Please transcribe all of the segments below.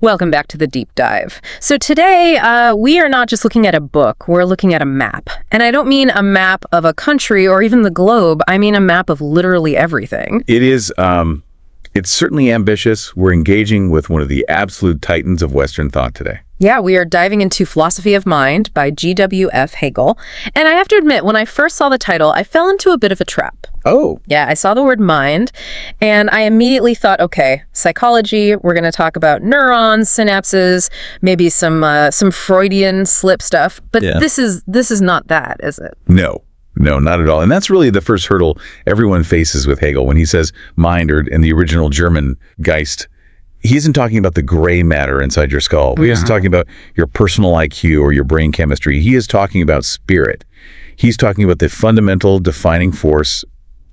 Welcome back to the deep dive. So today, we are not just looking at a book, we're looking at a map. And I don't mean a map of a country or even the globe, I mean a map of literally everything. It is, it's certainly ambitious. We're engaging with one of the absolute titans of Western thought today. Yeah, we are diving into Philosophy of Mind by G.W.F. Hegel. And I have to admit, when I first saw the title, I fell into a bit of a trap. Oh. Yeah, I saw the word mind, and I immediately thought, okay, psychology, we're going to talk about neurons, synapses, maybe some Freudian slip stuff. But this is not that, is it? No, not at all. And that's really the first hurdle everyone faces with Hegel when he says mind, or in the original German, Geist. He isn't talking about the gray matter inside your skull. He isn't talking about your personal IQ or your brain chemistry. He is talking about spirit. He's talking about the fundamental defining force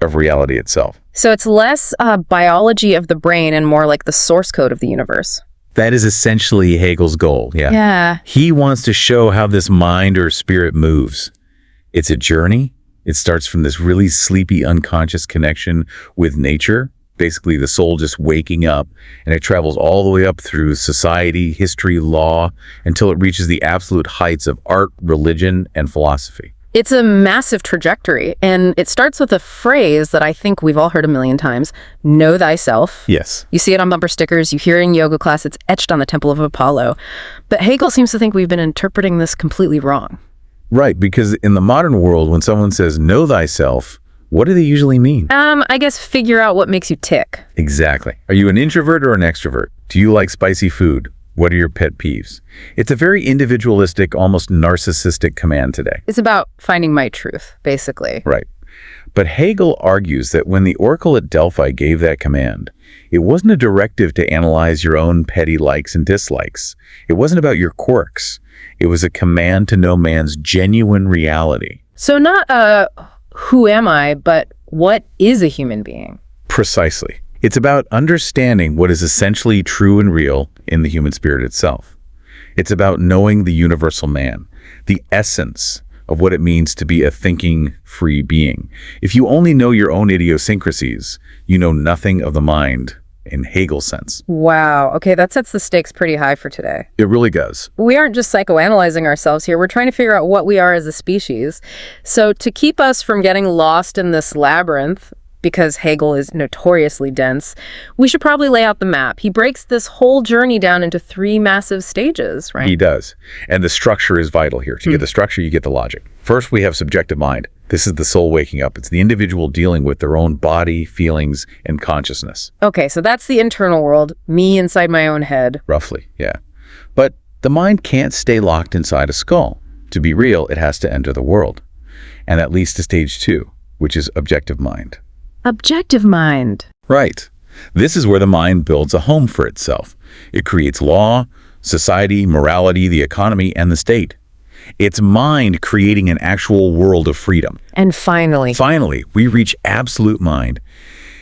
of reality itself. So it's less biology of the brain and more like the source code of the universe. That is essentially Hegel's goal, Yeah. He wants to show how this mind or spirit moves. It's a journey. It starts from this really sleepy, unconscious connection with nature, basically the soul just waking up, and it travels all the way up through society, history, law, until it reaches the absolute heights of art, religion, and philosophy. It's a massive trajectory, and it starts with a phrase that I think we've all heard a million times, know thyself. Yes. You see it on bumper stickers, you hear it in yoga class, it's etched on the Temple of Apollo. But Hegel seems to think we've been interpreting this completely wrong. Right, because in the modern world, when someone says know thyself, what do they usually mean? I guess figure out what makes you tick. Exactly. Are you an introvert or an extrovert? Do you like spicy food? What are your pet peeves? It's a very individualistic, almost narcissistic command today. It's about finding my truth, basically. Right. But Hegel argues that when the oracle at Delphi gave that command, it wasn't a directive to analyze your own petty likes and dislikes. It wasn't about your quirks. It was a command to know man's genuine reality. So not who am I, but what is a human being? Precisely. It's about understanding what is essentially true and real in the human spirit itself. It's about knowing the universal man, the essence of what it means to be a thinking, free being. If you only know your own idiosyncrasies, you know nothing of the mind in Hegel's sense. Wow. Okay, that sets the stakes pretty high for today. It really does. We aren't just psychoanalyzing ourselves here. We're trying to figure out what we are as a species. So to keep us from getting lost in this labyrinth, because Hegel is notoriously dense, we should probably lay out the map. He breaks this whole journey down into 3 massive stages, right? He does. And the structure is vital here. To get the structure, you get the logic. First, we have subjective mind. This is the soul waking up. It's the individual dealing with their own body, feelings, and consciousness. Okay, so that's the internal world, me inside my own head. Roughly, yeah. But the mind can't stay locked inside a skull. To be real, it has to enter the world. And that leads to stage 2, which is objective mind. Objective mind. Right. This is where the mind builds a home for itself. It creates law, society, morality, the economy, and the state. It's mind creating an actual world of freedom. And finally, we reach absolute mind.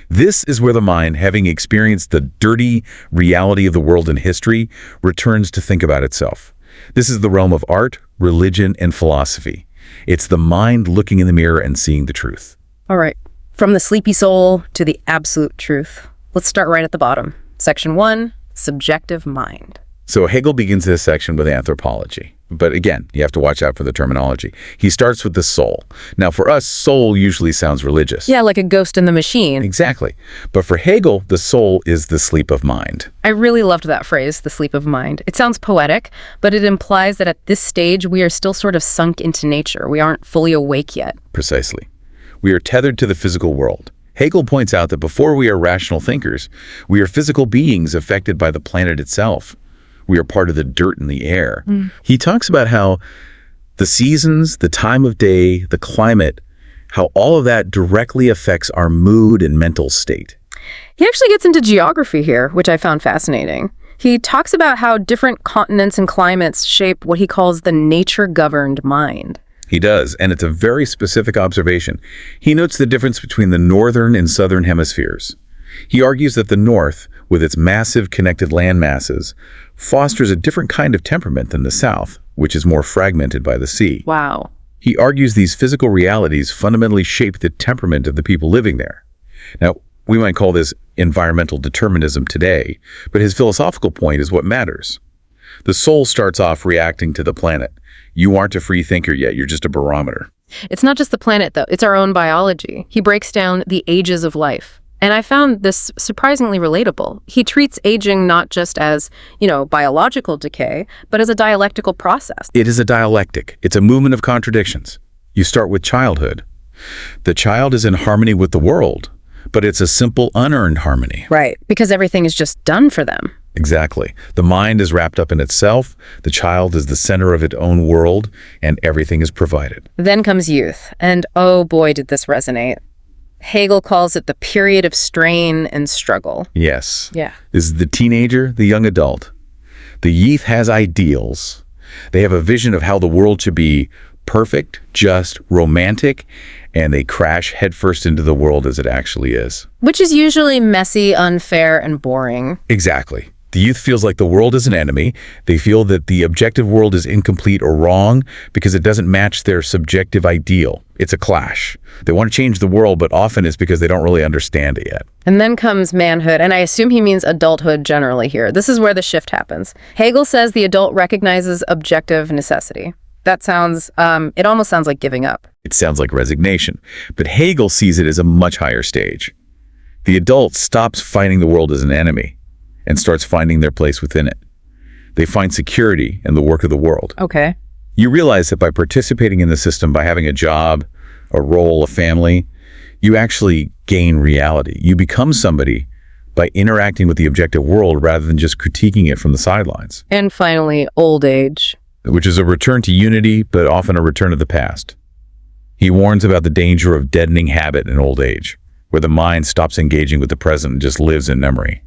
This is where the mind, having experienced the dirty reality of the world and history, returns to think about itself. This is the realm of art, religion, and philosophy. It's the mind looking in the mirror and seeing the truth. All right. From the sleepy soul to the absolute truth. Let's start right at the bottom. Section 1, subjective mind. So Hegel begins this section with anthropology. But again, you have to watch out for the terminology. He starts with the soul. Now, for us, soul usually sounds religious. Yeah, like a ghost in the machine. Exactly. But for Hegel, the soul is the sleep of mind. I really loved that phrase, the sleep of mind. It sounds poetic, but it implies that at this stage, we are still sort of sunk into nature. We aren't fully awake yet. Precisely. We are tethered to the physical world. Hegel points out that before we are rational thinkers, we are physical beings affected by the planet itself. We are part of the dirt in the air. He talks about how the seasons, the time of day, the climate, how all of that directly affects our mood and mental state. He actually gets into geography here, which I found fascinating. He talks about how different continents and climates shape what he calls the nature-governed mind. He does, and it's a very specific observation. He notes the difference between the northern and southern hemispheres. He argues that the north, with its massive connected land masses, fosters a different kind of temperament than the south, which is more fragmented by the sea. Wow. He argues these physical realities fundamentally shape the temperament of the people living there. Now, we might call this environmental determinism today, but his philosophical point is what matters. The soul starts off reacting to the planet. You aren't a free thinker yet, you're just a barometer. It's not just the planet, though. It's our own biology. He breaks down the ages of life. And I found this surprisingly relatable. He treats aging not just as, biological decay, but as a dialectical process. It is a dialectic. It's a movement of contradictions. You start with childhood. The child is in harmony with the world, but it's a simple, unearned harmony. Right, because everything is just done for them. Exactly. The mind is wrapped up in itself, the child is the center of its own world, and everything is provided. Then comes youth, and oh boy, did this resonate. Hegel calls it the period of strain and struggle. Yes. Yeah. This is the teenager, the young adult. The youth has ideals. They have a vision of how the world should be perfect, just, romantic, and they crash headfirst into the world as it actually is. Which is usually messy, unfair, and boring. Exactly. The youth feels like the world is an enemy. They feel that the objective world is incomplete or wrong because it doesn't match their subjective ideal. It's a clash. They want to change the world, but often it's because they don't really understand it yet. And then comes manhood, and I assume he means adulthood generally here. This is where the shift happens. Hegel says the adult recognizes objective necessity. That sounds, it almost sounds like giving up. It sounds like resignation, but Hegel sees it as a much higher stage. The adult stops fighting the world as an enemy and starts finding their place within it. They find security in the work of the world. Okay. You realize that by participating in the system, by having a job, a role, a family, you actually gain reality. You become somebody by interacting with the objective world rather than just critiquing it from the sidelines. And finally, old age. Which is a return to unity, but often a return to the past. He warns about the danger of deadening habit in old age, where the mind stops engaging with the present and just lives in memory.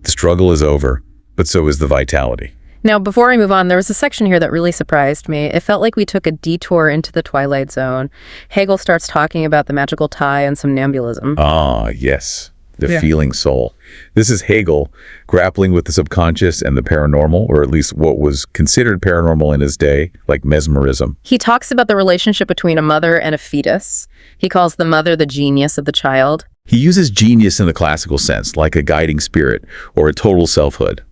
The struggle is over, but so is the vitality. Now, before I move on, there was a section here that really surprised me. It felt like we took a detour into the Twilight Zone. Hegel starts talking about the magical tie and somnambulism. Ah, yes. The feeling soul. This is Hegel grappling with the subconscious and the paranormal, or at least what was considered paranormal in his day, like mesmerism. He talks about the relationship between a mother and a fetus. He calls the mother the genius of the child. He uses genius in the classical sense, like a guiding spirit or a total selfhood.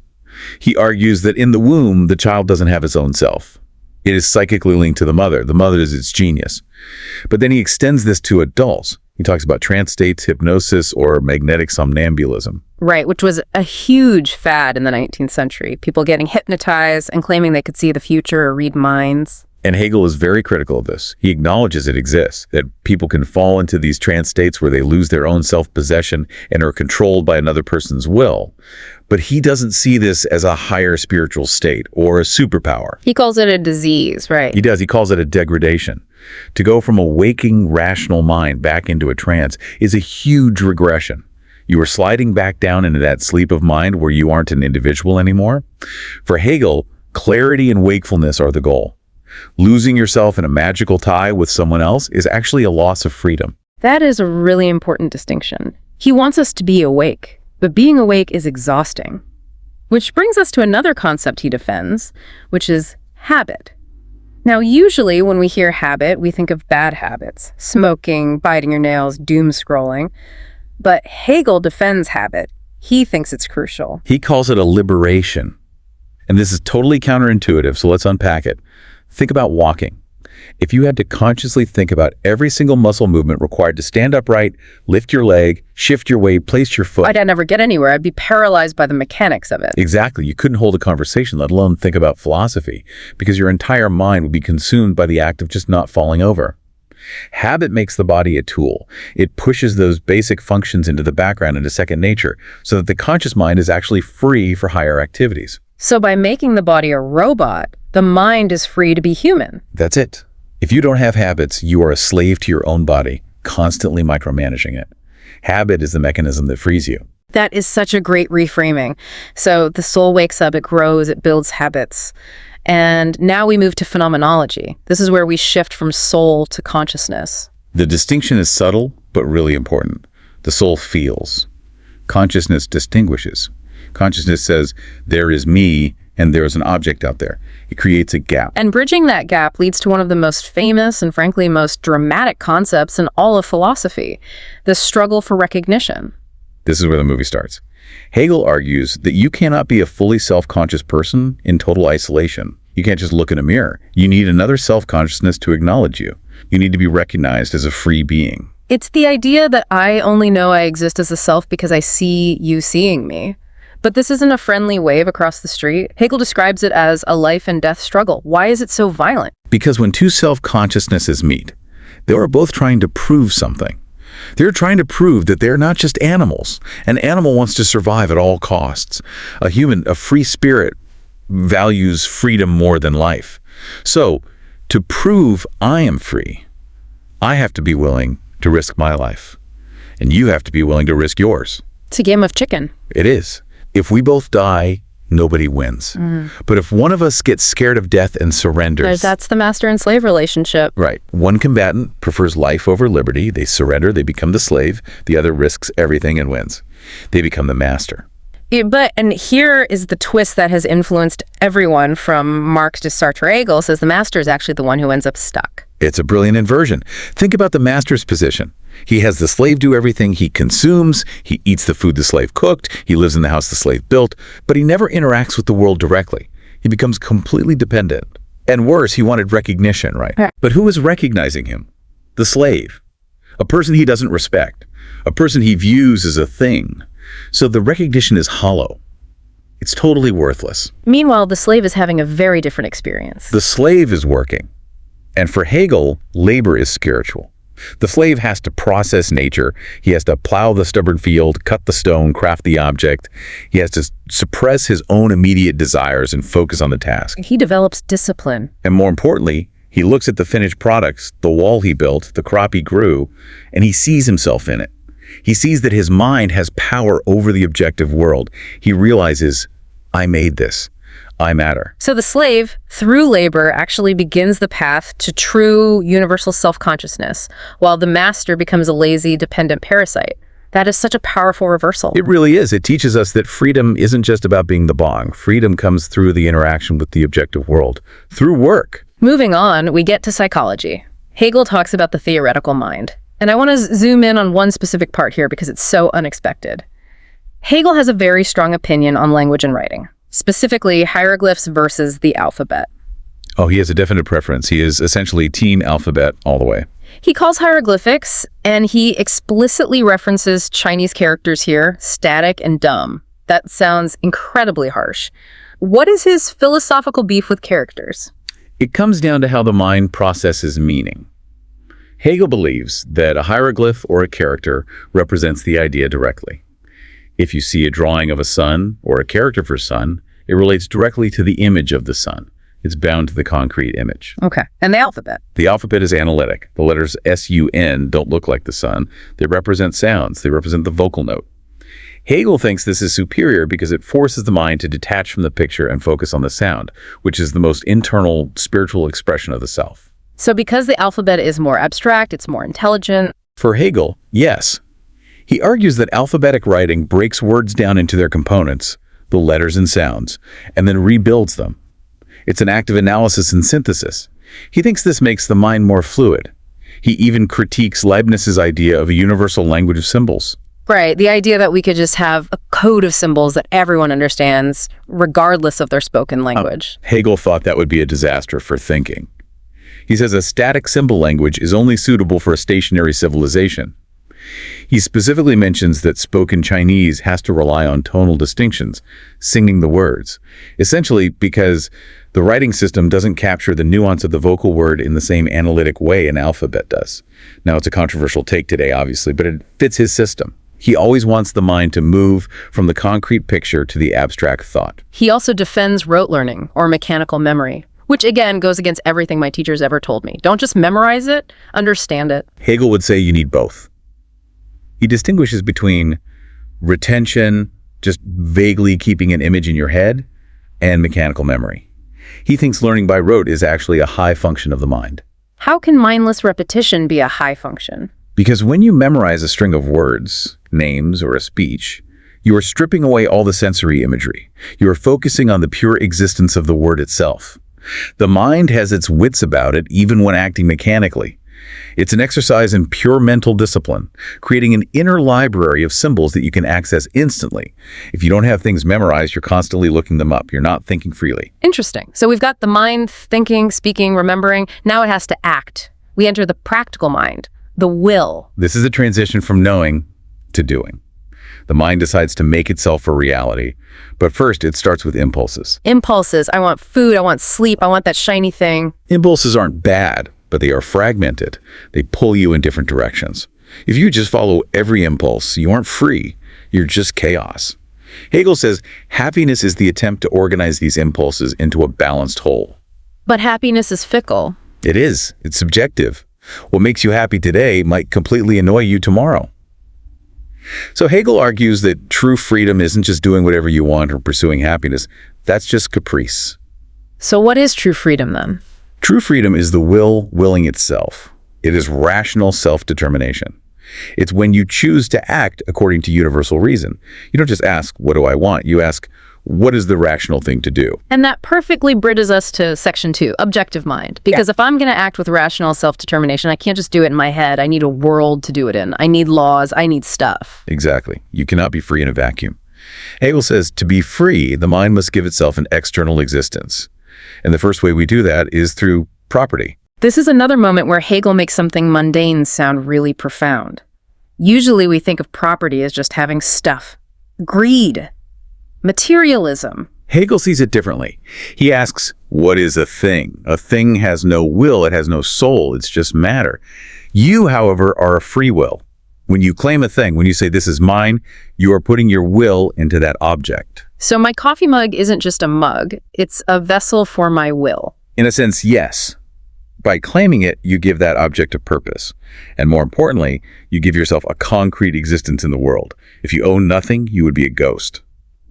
He argues that in the womb, the child doesn't have its own self. It is psychically linked to the mother. The mother is its genius. But then he extends this to adults. He talks about trance states, hypnosis, or magnetic somnambulism. Right, which was a huge fad in the 19th century. People getting hypnotized and claiming they could see the future or read minds. And Hegel is very critical of this. He acknowledges it exists, that people can fall into these trance states where they lose their own self-possession and are controlled by another person's will. But he doesn't see this as a higher spiritual state or a superpower. He calls it a disease, right? He does. He calls it a degradation. To go from a waking, rational mind back into a trance is a huge regression. You are sliding back down into that sleep of mind where you aren't an individual anymore. For Hegel, clarity and wakefulness are the goal. Losing yourself in a magical tie with someone else is actually a loss of freedom. That is a really important distinction. He wants us to be awake, but being awake is exhausting. Which brings us to another concept he defends, which is habit. Now, usually when we hear habit, we think of bad habits, smoking, biting your nails, doom scrolling. But Hegel defends habit. He thinks it's crucial. He calls it a liberation. And this is totally counterintuitive, so let's unpack it. Think about walking. If you had to consciously think about every single muscle movement required to stand upright, lift your leg, shift your weight, place your foot. I'd never get anywhere. I'd be paralyzed by the mechanics of it. Exactly. You couldn't hold a conversation, let alone think about philosophy, because your entire mind would be consumed by the act of just not falling over. Habit makes the body a tool. It pushes those basic functions into the background, into second nature, so that the conscious mind is actually free for higher activities. So by making the body a robot, the mind is free to be human. That's it. If you don't have habits, you are a slave to your own body, constantly micromanaging it. Habit is the mechanism that frees you. That is such a great reframing. So the soul wakes up, it grows, it builds habits. And now we move to phenomenology. This is where we shift from soul to consciousness. The distinction is subtle, but really important. The soul feels. Consciousness distinguishes. Consciousness says, there is me, and there is an object out there. It creates a gap. And bridging that gap leads to one of the most famous and frankly most dramatic concepts in all of philosophy, the struggle for recognition. This is where the movie starts. Hegel argues that you cannot be a fully self-conscious person in total isolation. You can't just look in a mirror. You need another self-consciousness to acknowledge you. You need to be recognized as a free being. It's the idea that I only know I exist as a self because I see you seeing me. But this isn't a friendly wave across the street. Hegel describes it as a life and death struggle. Why is it so violent? Because when two self-consciousnesses meet, they are both trying to prove something. They're trying to prove that they're not just animals. An animal wants to survive at all costs. A human, a free spirit, values freedom more than life. So, to prove I am free, I have to be willing to risk my life. And you have to be willing to risk yours. It's a game of chicken. It is. If we both die, nobody wins. But if one of us gets scared of death and surrenders... That's the master and slave relationship. Right. One combatant prefers life over liberty. They surrender, they become the slave. The other risks everything and wins. They become the master. And here is the twist that has influenced everyone from Marx to Sartre. Hegel says the master is actually the one who ends up stuck. It's a brilliant inversion. Think about the master's position. He has the slave do everything. He consumes, he eats the food the slave cooked, he lives in the house the slave built, but he never interacts with the world directly. He becomes completely dependent. And worse, he wanted recognition, right? But who is recognizing him? The slave. A person he doesn't respect. A person he views as a thing. So the recognition is hollow. It's totally worthless. Meanwhile, the slave is having a very different experience. The slave is working. And for Hegel, labor is spiritual. The slave has to process nature. He has to plow the stubborn field, cut the stone, craft the object. He has to suppress his own immediate desires and focus on the task. He develops discipline. And more importantly, he looks at the finished products, the wall he built, the crop he grew, and he sees himself in it. He sees that his mind has power over the objective world. He realizes, I made this. I matter. So the slave, through labor, actually begins the path to true universal self-consciousness, while the master becomes a lazy, dependent parasite. That is such a powerful reversal. It really is. It teaches us that freedom isn't just about being the bong. Freedom comes through the interaction with the objective world, through work. Moving on, we get to psychology. Hegel talks about the theoretical mind. And I want to zoom in on one specific part here because it's so unexpected. Hegel has a very strong opinion on language and writing, specifically hieroglyphs versus the alphabet. Oh, he has a definite preference. He is essentially team alphabet all the way. He calls hieroglyphics, and he explicitly references Chinese characters here, static and dumb. That sounds incredibly harsh. What is his philosophical beef with characters? It comes down to how the mind processes meaning. Hegel believes that a hieroglyph or a character represents the idea directly. If you see a drawing of a sun or a character for sun, it relates directly to the image of the sun. It's bound to the concrete image. Okay. And the alphabet? The alphabet is analytic. The letters S-U-N don't look like the sun. They represent sounds. They represent the vocal note. Hegel thinks this is superior because it forces the mind to detach from the picture and focus on the sound, which is the most internal, spiritual expression of the self. So because the alphabet is more abstract, it's more intelligent? For Hegel, yes. He argues that alphabetic writing breaks words down into their components, the letters and sounds, and then rebuilds them. It's an act of analysis and synthesis. He thinks this makes the mind more fluid. He even critiques Leibniz's idea of a universal language of symbols. Right, the idea that we could just have a code of symbols that everyone understands, regardless of their spoken language. Hegel thought that would be a disaster for thinking. He says a static symbol language is only suitable for a stationary civilization. He specifically mentions that spoken Chinese has to rely on tonal distinctions, singing the words, essentially because the writing system doesn't capture the nuance of the vocal word in the same analytic way an alphabet does. Now, it's a controversial take today, obviously, but it fits his system. He always wants the mind to move from the concrete picture to the abstract thought. He also defends rote learning, or mechanical memory, which again goes against everything my teachers ever told me. Don't just memorize it, understand it. Hegel would say you need both. He distinguishes between retention, just vaguely keeping an image in your head, and mechanical memory. He thinks learning by rote is actually a high function of the mind. How can mindless repetition be a high function? Because when you memorize a string of words, names, or a speech, you are stripping away all the sensory imagery. You are focusing on the pure existence of the word itself. The mind has its wits about it even when acting mechanically. It's an exercise in pure mental discipline, creating an inner library of symbols that you can access instantly. If you don't have things memorized, you're constantly looking them up. You're not thinking freely. Interesting. So we've got the mind thinking, speaking, remembering. Now it has to act. We enter the practical mind, the will. This is a transition from knowing to doing. The mind decides to make itself a reality. But first, it starts with impulses. Impulses. I want food. I want sleep. I want that shiny thing. Impulses aren't bad, but they are fragmented. They pull you in different directions. If you just follow every impulse, you aren't free. You're just chaos. Hegel says happiness is the attempt to organize these impulses into a balanced whole. But happiness is fickle. It is. It's subjective. What makes you happy today might completely annoy you tomorrow. So Hegel argues that true freedom isn't just doing whatever you want or pursuing happiness. That's just caprice. So what is true freedom then? True freedom is the will willing itself. It is rational self-determination. It's when you choose to act according to universal reason. You don't just ask, what do I want? You ask, what is the rational thing to do? And that perfectly bridges us to section 2, objective mind. Because if I'm going to act with rational self-determination, I can't just do it in my head. I need a world to do it in. I need laws. I need stuff. Exactly. You cannot be free in a vacuum. Hegel says to be free, the mind must give itself an external existence. And the first way we do that is through property. This is another moment where Hegel makes something mundane sound really profound. Usually we think of property as just having stuff. Greed. Materialism. Hegel sees it differently. He asks, what is a thing? A thing has no will, it has no soul, it's just matter. You, however, are a free will. When you claim a thing, when you say this is mine, you are putting your will into that object. So my coffee mug isn't just a mug, it's a vessel for my will. In a sense, yes. By claiming it, you give that object a purpose. And more importantly, you give yourself a concrete existence in the world. If you own nothing, you would be a ghost.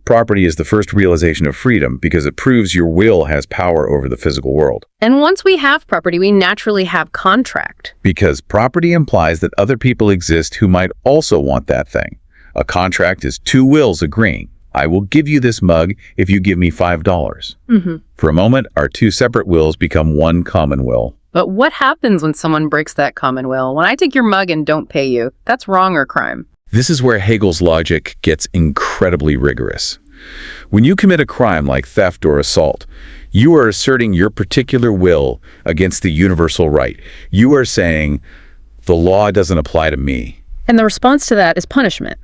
Property is the first realization of freedom because it proves your will has power over the physical world. And once we have property, we naturally have contract. Because property implies that other people exist who might also want that thing. A contract is two wills agreeing. I will give you this mug if you give me $5. For a moment, our two separate wills become one common will. But what happens when someone breaks that common will? When I take your mug and don't pay you, that's wrong or crime. This is where Hegel's logic gets incredibly rigorous. When you commit a crime like theft or assault, you are asserting your particular will against the universal right. You are saying, the law doesn't apply to me. And the response to that is punishment.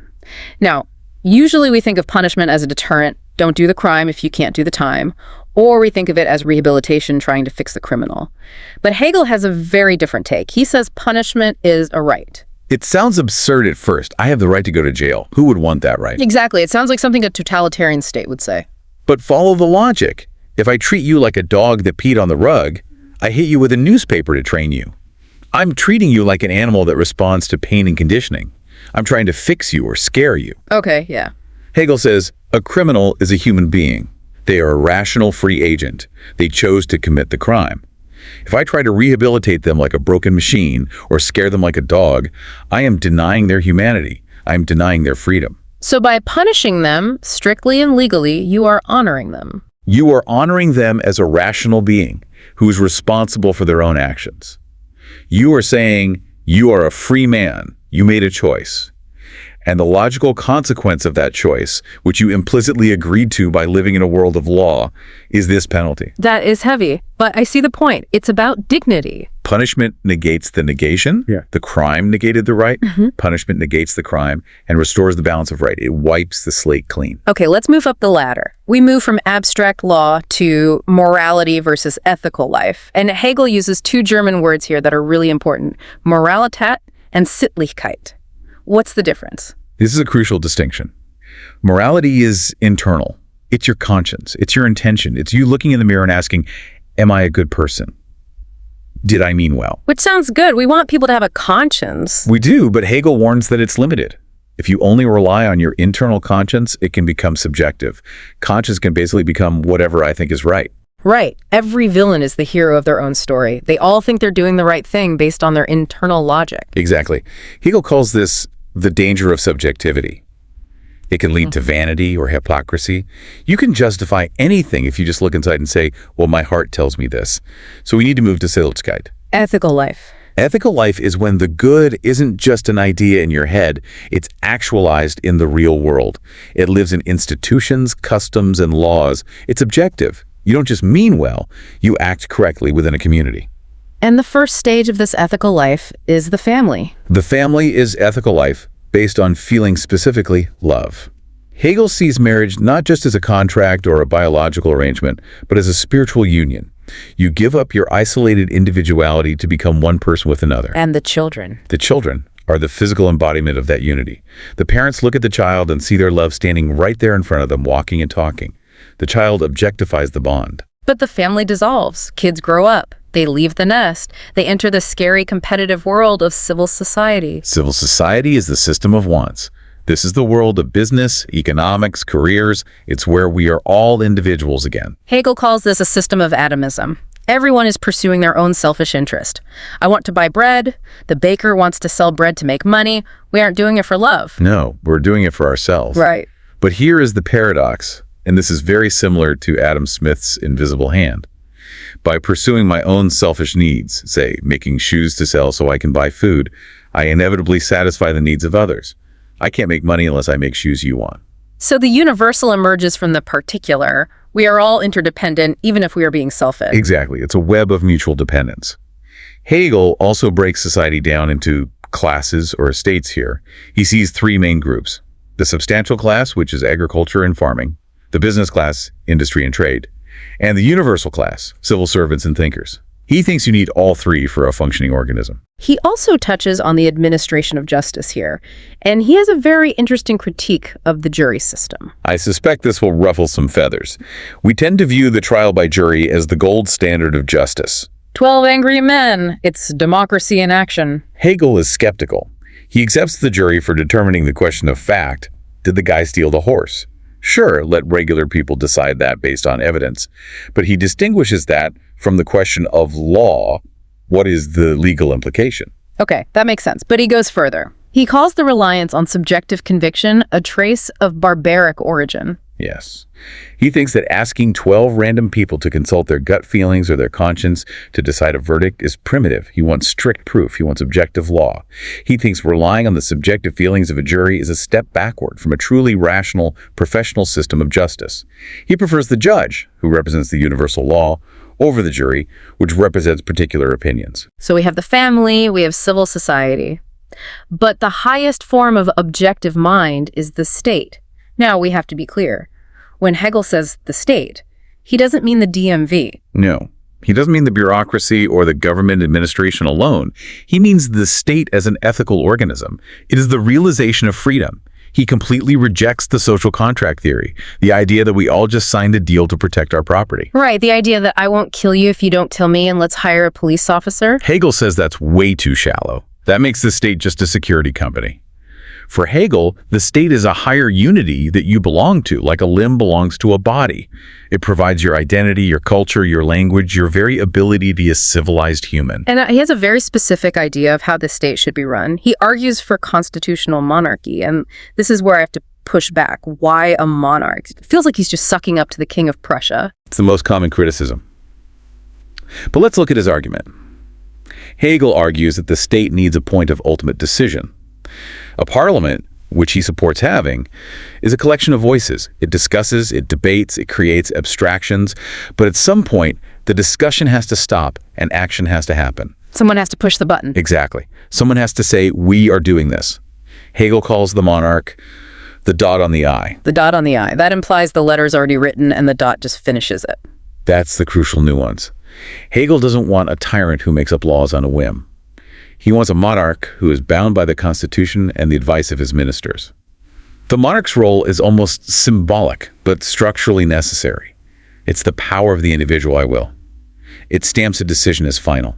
Now, usually we think of punishment as a deterrent. Don't do the crime if you can't do the time. Or we think of it as rehabilitation, trying to fix the criminal. But Hegel has a very different take. He says punishment is a right. It sounds absurd at first. I have the right to go to jail. Who would want that right? Exactly. It sounds like something a totalitarian state would say. But follow the logic. If I treat you like a dog that peed on the rug, I hit you with a newspaper to train you. I'm treating you like an animal that responds to pain and conditioning. I'm trying to fix you or scare you. Okay, yeah. Hegel says, a criminal is a human being. They are a rational free agent. They chose to commit the crime. If I try to rehabilitate them like a broken machine or scare them like a dog, I am denying their humanity. I am denying their freedom. So by punishing them, strictly and legally, you are honoring them. You are honoring them as a rational being who is responsible for their own actions. You are saying, you are a free man. You made a choice. And the logical consequence of that choice, which you implicitly agreed to by living in a world of law, is this penalty. That is heavy, but I see the point. It's about dignity. Punishment negates the negation. The crime negated the right. Punishment negates the crime and restores the balance of right. It wipes the slate clean. Okay, let's move up the ladder. We move from abstract law to morality versus ethical life. And Hegel uses two German words here that are really important, Moralität and Sittlichkeit. What's the difference? This is a crucial distinction. Morality is internal. It's your conscience. It's your intention. It's you looking in the mirror and asking, am I a good person? Did I mean well? Which sounds good. We want people to have a conscience. We do, but Hegel warns that it's limited. If you only rely on your internal conscience, it can become subjective. Conscience can basically become whatever I think is right. Right. Every villain is the hero of their own story. They all think they're doing the right thing based on their internal logic. Exactly. Hegel calls this the danger of subjectivity. It can lead to vanity or hypocrisy. You can justify anything if you just look inside and say, well, my heart tells me this. So we need to move to Sittlichkeit. Ethical life. Ethical life is when the good isn't just an idea in your head, it's actualized in the real world. It lives in institutions, customs, and laws. It's objective. You don't just mean well, you act correctly within a community. And the first stage of this ethical life is the family. The family is ethical life based on feeling specifically love. Hegel sees marriage not just as a contract or a biological arrangement, but as a spiritual union. You give up your isolated individuality to become one person with another. And the children. The children are the physical embodiment of that unity. The parents look at the child and see their love standing right there in front of them, walking and talking. The child objectifies the bond. But the family dissolves. Kids grow up. They leave the nest. They enter the scary competitive world of civil society. Civil society is the system of wants. This is the world of business, economics, careers. It's where we are all individuals again. Hegel calls this a system of atomism. Everyone is pursuing their own selfish interest. I want to buy bread. The baker wants to sell bread to make money. We aren't doing it for love. No, we're doing it for ourselves. Right. But here is the paradox, and this is very similar to Adam Smith's invisible hand. By pursuing my own selfish needs, say making shoes to sell so I can buy food, I inevitably satisfy the needs of others. I can't make money unless I make shoes you want. So the universal emerges from the particular. We are all interdependent, even if we are being selfish. Exactly. It's a web of mutual dependence. Hegel also breaks society down into classes or estates here. He sees three main groups: the substantial class, which is agriculture and farming; the business class, industry and trade; and the universal class, civil servants and thinkers. He thinks you need all three for a functioning organism. He also touches on the administration of justice here, and he has a very interesting critique of the jury system. I suspect this will ruffle some feathers. We tend to view the trial by jury as the gold standard of justice. 12 Angry Men. It's democracy in action. Hegel is skeptical. He accepts the jury for determining the question of fact. Did the guy steal the horse? Sure, let regular people decide that based on evidence. But he distinguishes that from the question of law. What is the legal implication? Okay, that makes sense. But he goes further. He calls the reliance on subjective conviction a trace of barbaric origin. Yes. He thinks that asking 12 random people to consult their gut feelings or their conscience to decide a verdict is primitive. He wants strict proof. He wants objective law. He thinks relying on the subjective feelings of a jury is a step backward from a truly rational, professional system of justice. He prefers the judge, who represents the universal law, over the jury, which represents particular opinions. So we have the family, we have civil society. But the highest form of objective mind is the state. Now, we have to be clear. When Hegel says the state, he doesn't mean the DMV. No, he doesn't mean the bureaucracy or the government administration alone. He means the state as an ethical organism. It is the realization of freedom. He completely rejects the social contract theory, the idea that we all just signed a deal to protect our property. Right, the idea that I won't kill you if you don't kill me and let's hire a police officer. Hegel says that's way too shallow. That makes the state just a security company. For Hegel, the state is a higher unity that you belong to, like a limb belongs to a body. It provides your identity, your culture, your language, your very ability to be a civilized human. And he has a very specific idea of how the state should be run. He argues for constitutional monarchy, and this is where I have to push back. Why a monarch? It feels like he's just sucking up to the king of Prussia. It's the most common criticism. But let's look at his argument. Hegel argues that the state needs a point of ultimate decision. A parliament, which he supports having, is a collection of voices. It discusses, it debates, it creates abstractions, but at some point, the discussion has to stop and action has to happen. Someone has to push the button. Exactly. Someone has to say, we are doing this. Hegel calls the monarch the dot on the I. The dot on the I. That implies the letter's already written and the dot just finishes it. That's the crucial nuance. Hegel doesn't want a tyrant who makes up laws on a whim. He wants a monarch who is bound by the Constitution and the advice of his ministers. The monarch's role is almost symbolic, but structurally necessary. It's the power of the individual I will. It stamps a decision as final.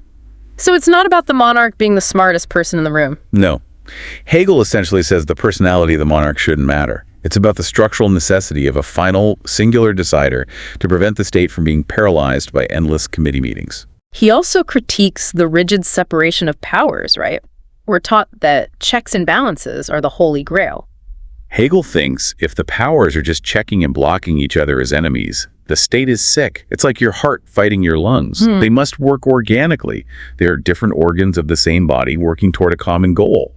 So it's not about the monarch being the smartest person in the room. No. Hegel essentially says the personality of the monarch shouldn't matter. It's about the structural necessity of a final, singular decider to prevent the state from being paralyzed by endless committee meetings. He also critiques the rigid separation of powers, right? We're taught that checks and balances are the holy grail. Hegel thinks if the powers are just checking and blocking each other as enemies, The state is sick. It's like your heart fighting your lungs. They must work organically. They are different organs of the same body working toward a common goal.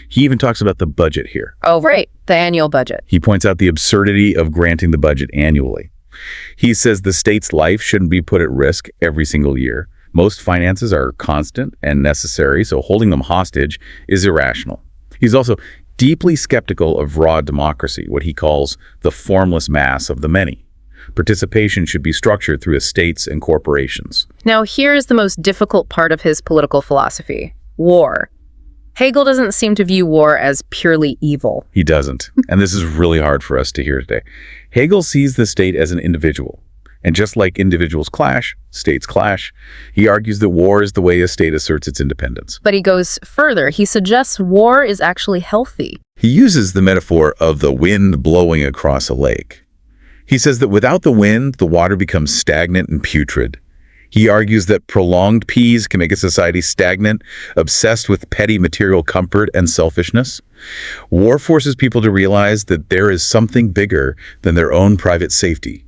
He even talks about the budget here. Oh, right. The annual budget. He points out the absurdity of granting the budget annually. He says the state's life shouldn't be put at risk every single year. Most finances are constant and necessary, so holding them hostage is irrational. He's also deeply skeptical of raw democracy, what he calls the formless mass of the many. Participation should be structured through estates and corporations. Now, here is the most difficult part of his political philosophy: war. Hegel doesn't seem to view war as purely evil. He doesn't. And this is really hard for us to hear today. Hegel sees the state as an individual. And just like individuals clash, states clash, he argues that war is the way a state asserts its independence. But he goes further. He suggests war is actually healthy. He uses the metaphor of the wind blowing across a lake. He says that without the wind, the water becomes stagnant and putrid. He argues that prolonged peace can make a society stagnant, obsessed with petty material comfort and selfishness. War forces people to realize that there is something bigger than their own private safety: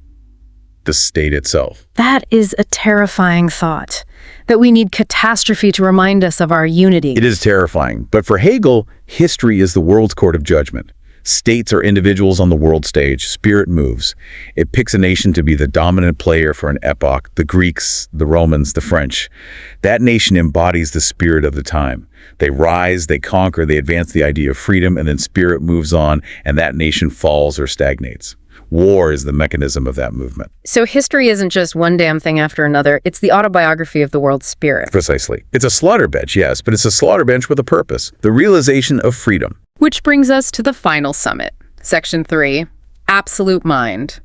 the state itself. That is a terrifying thought, that we need catastrophe to remind us of our unity. It is terrifying, but for Hegel, history is the world's court of judgment. States are individuals on the world stage. Spirit moves. It picks a nation to be the dominant player for an epoch: the Greeks, the Romans, the French. That nation embodies the spirit of the time. They rise, they conquer, they advance the idea of freedom, and then spirit moves on, and that nation falls or stagnates. War is the mechanism of that movement. So history isn't just one damn thing after another. It's the autobiography of the world's spirit. Precisely. It's a slaughter bench, yes, but it's a slaughter bench with a purpose: the realization of freedom. Which brings us to the final summit. Section 3, absolute mind.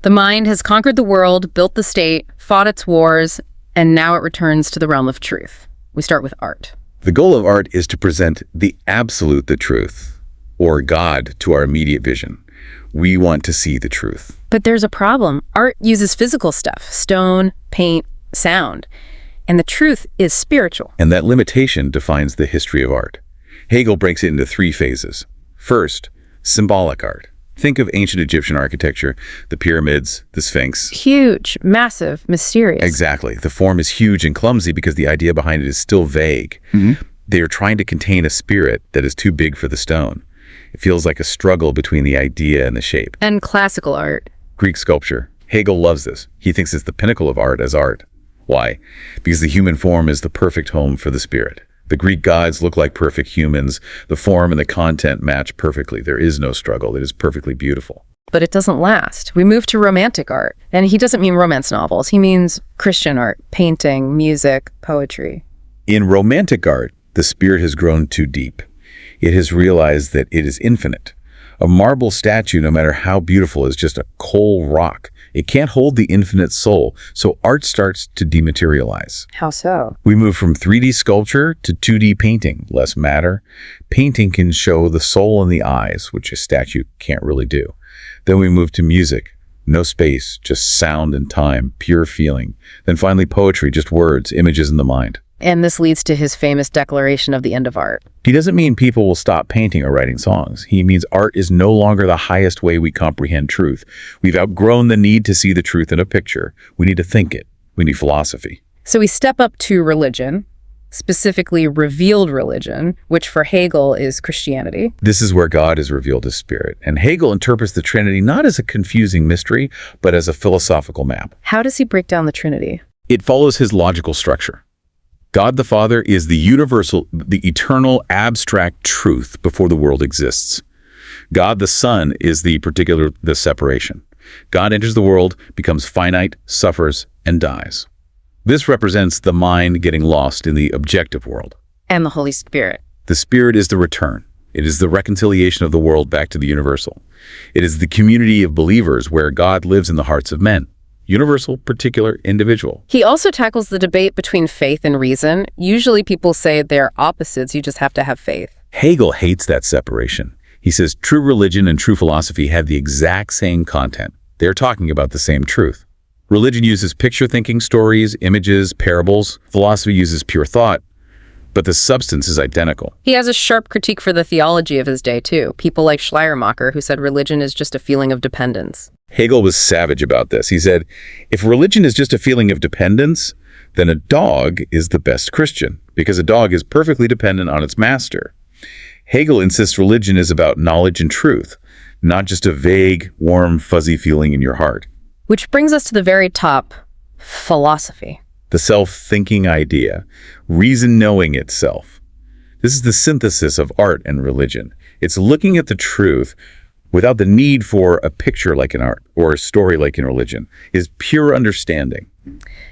The mind has conquered the world, built the state, fought its wars, and now it returns to the realm of truth. We start with art. The goal of art is to present the absolute, the truth, or God, to our immediate vision. We want to see the truth. But there's a problem. Art uses physical stuff: stone, paint, sound. And the truth is spiritual. And that limitation defines the history of art. Hegel breaks it into 3 phases. First, symbolic art. Think of ancient Egyptian architecture: the pyramids, the Sphinx. Huge, massive, mysterious. Exactly. The form is huge and clumsy because the idea behind it is still vague. They are trying to contain a spirit that is too big for the stone. It feels like a struggle between the idea and the shape. And classical art. Greek sculpture. Hegel loves this. He thinks it's the pinnacle of art as art. Why? Because the human form is the perfect home for the spirit. The Greek gods look like perfect humans. The form and the content match perfectly. There is no struggle. It is perfectly beautiful. But it doesn't last. We move to romantic art. And he doesn't mean romance novels. He means Christian art: painting, music, poetry. In romantic art, the spirit has grown too deep. It has realized that it is infinite. A marble statue, no matter how beautiful, is just a cold rock. It can't hold the infinite soul, so art starts to dematerialize. How so? We move from 3D sculpture to 2D painting. Less matter. Painting can show the soul in the eyes, which a statue can't really do. Then we move to music. No space, just sound and time, pure feeling. Then finally poetry, just words, images in the mind. And this leads to his famous declaration of the end of art. He doesn't mean people will stop painting or writing songs. He means art is no longer the highest way we comprehend truth. We've outgrown the need to see the truth in a picture. We need to think it. We need philosophy. So we step up to religion, specifically revealed religion, which for Hegel is Christianity. This is where God is revealed as spirit. And Hegel interprets the Trinity not as a confusing mystery, but as a philosophical map. How does he break down the Trinity? It follows his logical structure. God the Father is the universal, the eternal, abstract truth before the world exists. God the Son is the separation. God enters the world, becomes finite, suffers, and dies. This represents the mind getting lost in the objective world. And the Holy Spirit. The Spirit is the return. It is the reconciliation of the world back to the universal. It is the community of believers where God lives in the hearts of men. Universal, particular, individual. He also tackles the debate between faith and reason. Usually people say they're opposites, you just have to have faith. Hegel hates that separation. He says true religion and true philosophy have the exact same content. They're talking about the same truth. Religion uses picture thinking, stories, images, parables. Philosophy uses pure thought, but the substance is identical. He has a sharp critique for the theology of his day, too. People like Schleiermacher, who said religion is just a feeling of dependence. Hegel was savage about this. He said, if religion is just a feeling of dependence, then a dog is the best Christian, because a dog is perfectly dependent on its master. Hegel insists religion is about knowledge and truth, not just a vague, warm, fuzzy feeling in your heart. Which brings us to the very top, philosophy. The self-thinking idea, reason knowing itself. This is the synthesis of art and religion. It's looking at the truth without the need for a picture like in art or a story like in religion. Is pure understanding.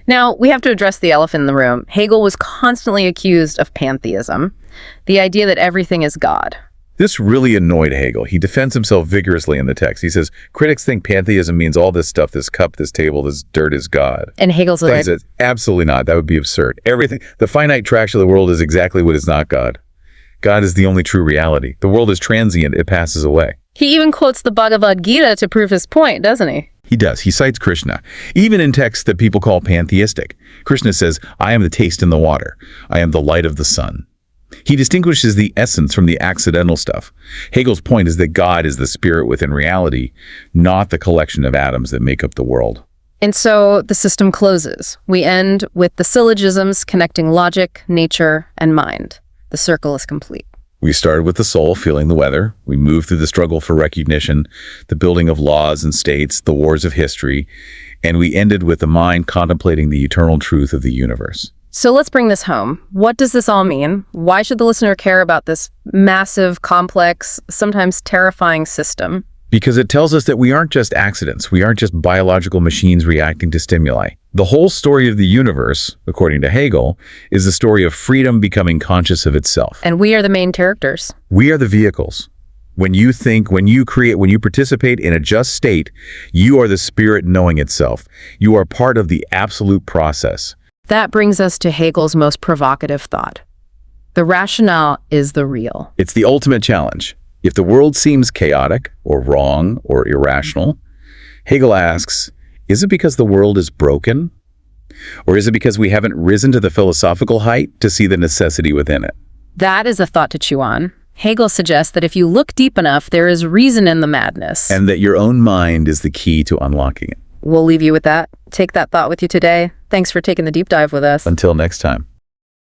Now, we have to address the elephant in the room. Hegel was constantly accused of pantheism, the idea that everything is God. This really annoyed Hegel. He defends himself vigorously in the text. He says, critics think pantheism means all this stuff, this cup, this table, this dirt is God. And Hegel's He like, says, absolutely not. That would be absurd. Everything, the finite trash of the world is exactly what is not God. God is the only true reality. The world is transient. It passes away. he even quotes the Bhagavad Gita to prove his point, doesn't he? He does. He cites Krishna. Even in texts that people call pantheistic, Krishna says, I am the taste in the water. I am the light of the sun. He distinguishes the essence from the accidental stuff. Hegel's point is that God is the spirit within reality, not the collection of atoms that make up the world. And so the system closes. We end with the syllogisms connecting logic, nature, and mind. The circle is complete. We started with the soul feeling the weather. We moved through the struggle for recognition, the building of laws and states, the wars of history, and we ended with the mind contemplating the eternal truth of the universe. So let's bring this home. What does this all mean? Why should the listener care about this massive, complex, sometimes terrifying system? Because it tells us that we aren't just accidents. We aren't just biological machines reacting to stimuli. The whole story of the universe, according to Hegel, is the story of freedom becoming conscious of itself. And we are the main characters. We are the vehicles. When you think, when you create, when you participate in a just state, you are the spirit knowing itself. You are part of the absolute process. That brings us to Hegel's most provocative thought. The rationale is the real. It's the ultimate challenge. If the world seems chaotic or wrong or irrational, Hegel asks, is it because the world is broken? Or is it because we haven't risen to the philosophical height to see the necessity within it? That is a thought to chew on. Hegel suggests that if you look deep enough, there is reason in the madness. And that your own mind is the key to unlocking it. We'll leave you with that. Take that thought with you today. Thanks for taking the deep dive with us. Until next time.